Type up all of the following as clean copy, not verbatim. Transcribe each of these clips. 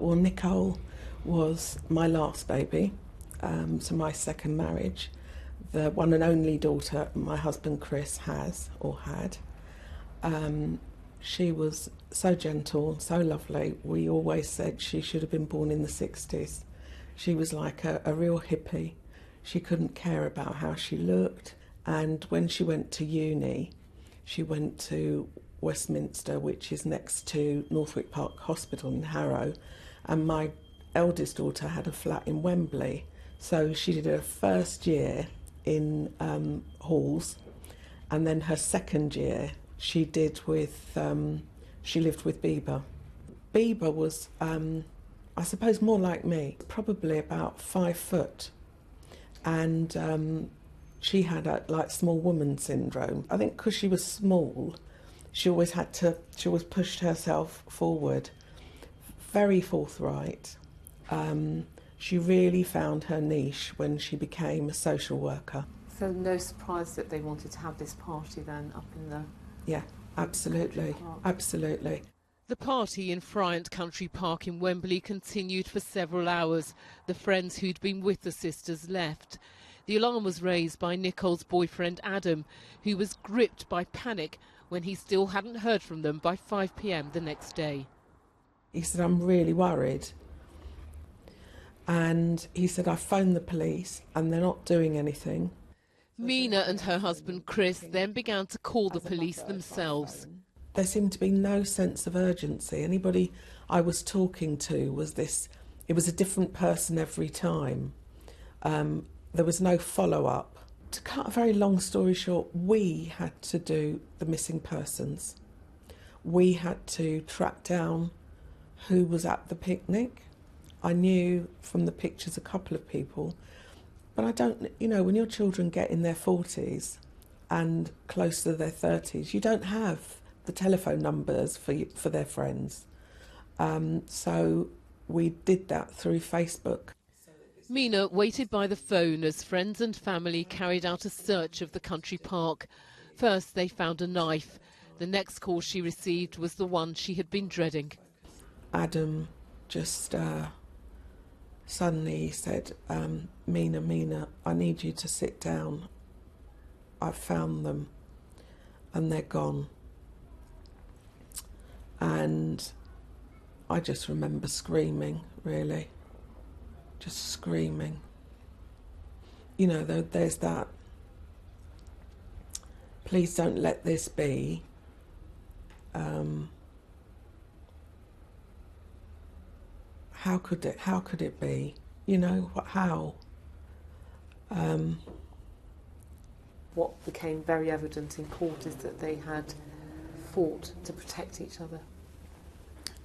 Well, Nicole was my last baby, so my second marriage. The one and only daughter my husband Chris has, or had. She was so gentle, so lovely. We always said she should have been born in the 60s. She was like a real hippie. She couldn't care about how she looked. And when she went to uni, she went to Westminster, which is next to Northwick Park Hospital in Harrow. And my eldest daughter had a flat in Wembley. So she did her first year in halls, and then her second year she did with, she lived with Bibaa. Bibaa was, I suppose, more like me, probably about 5 foot, and she had like small woman syndrome. I think because she was small, she always pushed herself forward, very forthright. She really found her niche when she became a social worker. So no surprise that they wanted to have this party then up in the... Yeah, absolutely, absolutely. The party in Fryent Country Park in Wembley continued for several hours. The friends who'd been with the sisters left. The alarm was raised by Nicole's boyfriend Adam, who was gripped by panic when he still hadn't heard from them by 5 p.m. the next day. He said, "I'm really worried." And he said, "I phoned the police and they're not doing anything." Mina and her husband Chris then began to call the police themselves. There seemed to be no sense of urgency. Anybody I was talking to was it was a different person every time. There was no follow-up. To cut a very long story short, we had to do the missing persons. We had to track down who was at the picnic. I knew from the pictures a couple of people, but I don't, when your children get in their 40s and close to their 30s, you don't have the telephone numbers for their friends. So we did that through Facebook. Mina waited by the phone as friends and family carried out a search of the country park. First, they found a knife. The next call she received was the one she had been dreading. Adam just suddenly said, Mina, I need you to sit down. I've found them and they're gone." And I just remember screaming, really, just screaming. There's that, please don't let this be. How could it be? How? What became very evident in court is that they had fought to protect each other.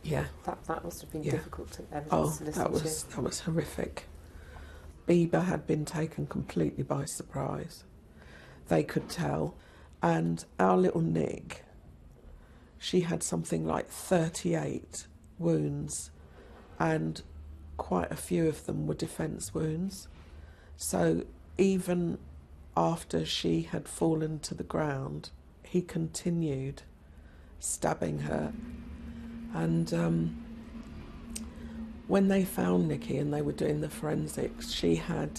Yeah. That must have been difficult to Oh, to listen to. that was horrific. Bibaa had been taken completely by surprise. They could tell. And our little Nick, she had something like 38 wounds, and quite a few of them were defence wounds. So even after she had fallen to the ground, he continued stabbing her. And when they found Nikki and they were doing the forensics, she had,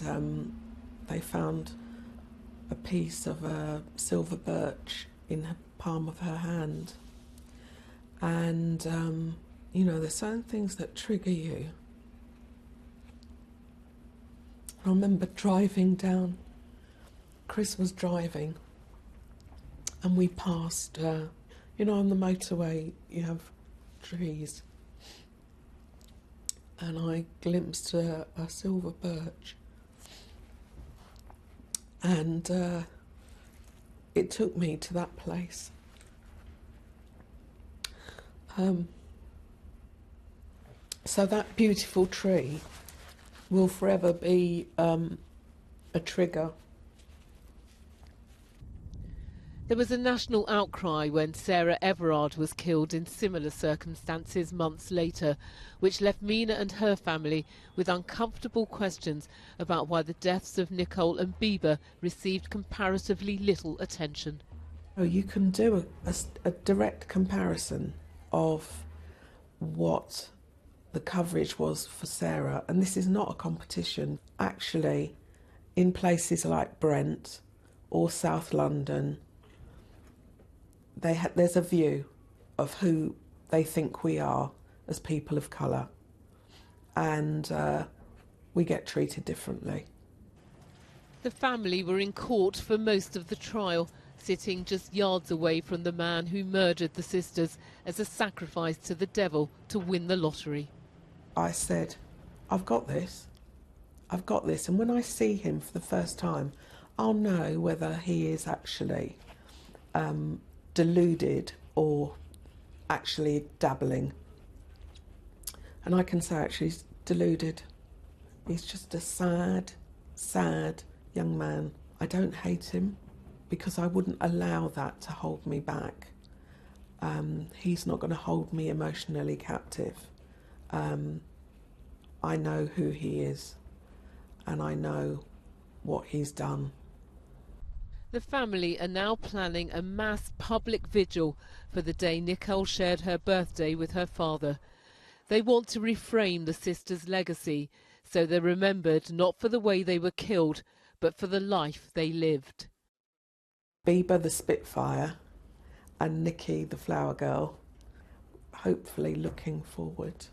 they found a piece of a silver birch in the palm of her hand. And, there's certain things that trigger you. I remember driving down, Chris was driving, and we passed, on the motorway you have trees, and I glimpsed a silver birch, and it took me to that place. So that beautiful tree will forever be a trigger. There was a national outcry when Sarah Everard was killed in similar circumstances months later, which left Mina and her family with uncomfortable questions about why the deaths of Nicole and Bibaa received comparatively little attention. You can do a direct comparison of what the coverage was for Sarah, and this is not a competition. Actually, in places like Brent or South London, there's a view of who they think we are as people of colour, and we get treated differently. The family were in court for most of the trial, sitting just yards away from the man who murdered the sisters as a sacrifice to the devil to win the lottery. I said, I've got this, and when I see him for the first time, I'll know whether he is actually deluded or actually dabbling. And I can say actually he's deluded. He's just a sad, sad young man. I don't hate him because I wouldn't allow that to hold me back. He's not going to hold me emotionally captive. I know who he is, and I know what he's done. The family are now planning a mass public vigil for the day Nicole shared her birthday with her father. They want to reframe the sisters' legacy, so they're remembered not for the way they were killed, but for the life they lived. Bibaa the Spitfire and Nikki the Flower Girl, hopefully looking forward